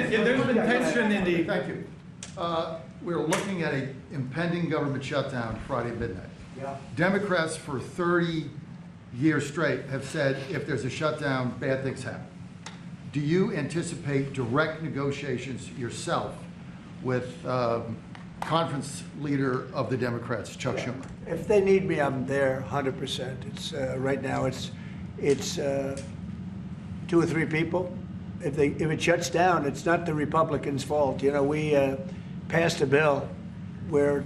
Yeah, there's been tension in the. Thank you. We're looking at an impending government shutdown Friday midnight. Yeah. Democrats for 30 years straight have said if there's a shutdown, bad things happen. Do you anticipate direct negotiations yourself with conference leader of the Democrats, Chuck Schumer? If they need me, I'm there 100%. It's right now. It's 2 or 3 people. If it shuts down, it's not the Republicans' fault. You know, we passed a bill where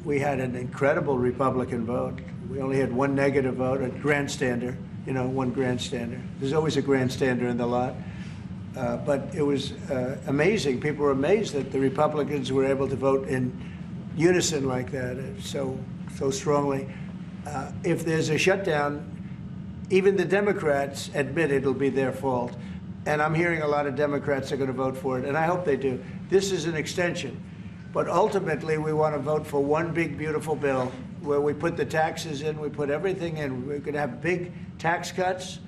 we had an incredible Republican vote. We only had 1 negative vote, a grandstander. You know, 1 grandstander. There's always a grandstander in the lot. But it was amazing. People were amazed that the Republicans were able to vote in unison like that, so strongly. If there's a shutdown, even the Democrats admit it'll be their fault. And I'm hearing a lot of Democrats are going to vote for it, and I hope they do. This is an extension. But ultimately, we want to vote for one big, beautiful bill where we put the taxes in, we put everything in. We're going to have big tax cuts.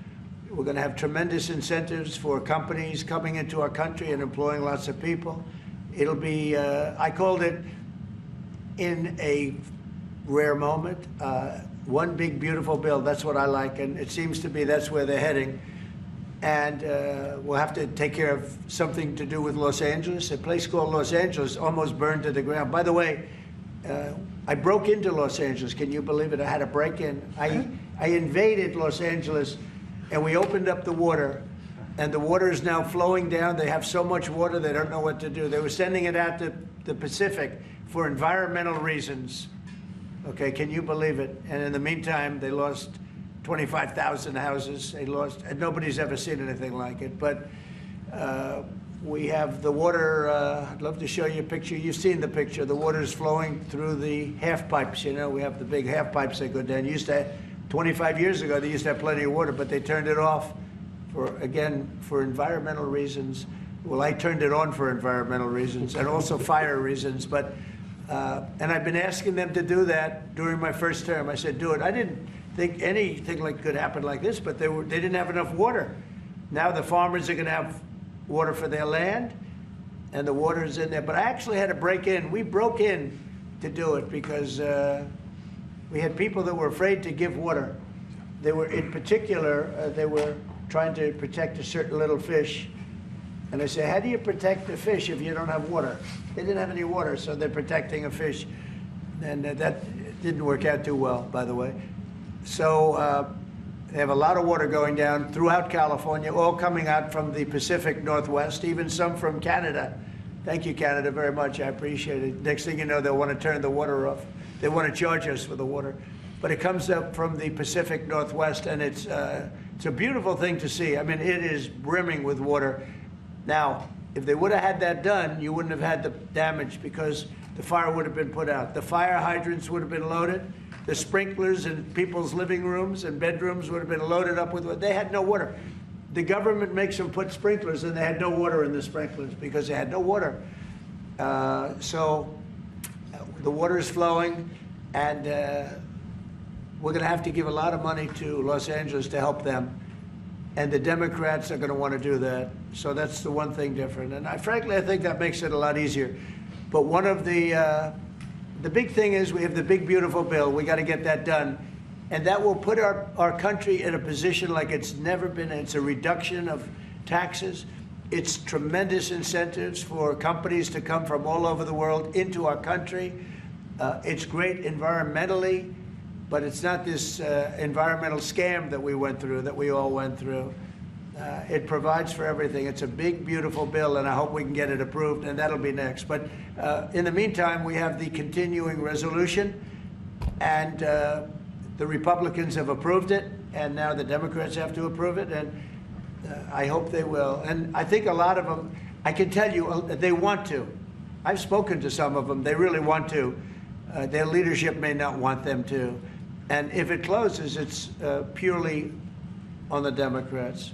We're going to have tremendous incentives for companies coming into our country and employing lots of people. It'll be, I called it, in a rare moment, one big, beautiful bill. That's what I like, and it seems to be that's where they're heading. And we'll have to take care of something to do with Los Angeles. A place called Los Angeles almost burned to the ground. By the way, I broke into Los Angeles. Can you believe it? I had a break-in. I invaded Los Angeles, and we opened up the water, and the water is now flowing down. They have so much water, they don't know what to do. They were sending it out to the Pacific for environmental reasons. Okay, can you believe it? And in the meantime, they lost 25,000 houses. They lost, and nobody's ever seen anything like it. But we have the water. I'd love to show you a picture. You've seen the picture. The water is flowing through the half pipes. You know, we have the big half pipes that go down. 25 years ago, they used to have plenty of water, but they turned it off for environmental reasons. Well, I turned it on for environmental reasons and also fire reasons. But and I've been asking them to do that during my first term. I said, do it. I didn't think anything like could happen like this, but they didn't have enough water. Now the farmers are going to have water for their land, and the water is in there. But I actually had to break in. We broke in to do it because we had people that were afraid to give water. They were, in particular, they were trying to protect a certain little fish. And I said, how do you protect the fish if you don't have water? They didn't have any water, so they're protecting a fish. And that didn't work out too well, by the way. So they have a lot of water going down throughout California, all coming out from the Pacific Northwest, even some from Canada. Thank you, Canada, very much. I appreciate it. Next thing you know, they'll want to turn the water off. They want to charge us for the water. But it comes up from the Pacific Northwest, and it's a beautiful thing to see. I mean, it is brimming with water. Now, if they would have had that done, you wouldn't have had the damage because the fire would have been put out. The fire hydrants would have been loaded. The sprinklers in people's living rooms and bedrooms would have been loaded up with water. They had no water. The government makes them put sprinklers, and they had no water in the sprinklers because they had no water. So the water is flowing, and we're going to have to give a lot of money to Los Angeles to help them. And the Democrats are going to want to do that. So that's the one thing different. And frankly, I think that makes it a lot easier. But one of the big thing is we have the big, beautiful bill. We got to get that done. And that will put our country in a position like it's never been. It's a reduction of taxes. It's tremendous incentives for companies to come from all over the world into our country. It's great environmentally. But it's not this environmental scam that we went through, that we all went through. It provides for everything. It's a big, beautiful bill, and I hope we can get it approved, and that'll be next. But in the meantime, we have the continuing resolution, and the Republicans have approved it, and now the Democrats have to approve it, and I hope they will. And I think a lot of them, I can tell you, they want to. I've spoken to some of them. They really want to. Their leadership may not want them to. And if it closes, it's purely on the Democrats.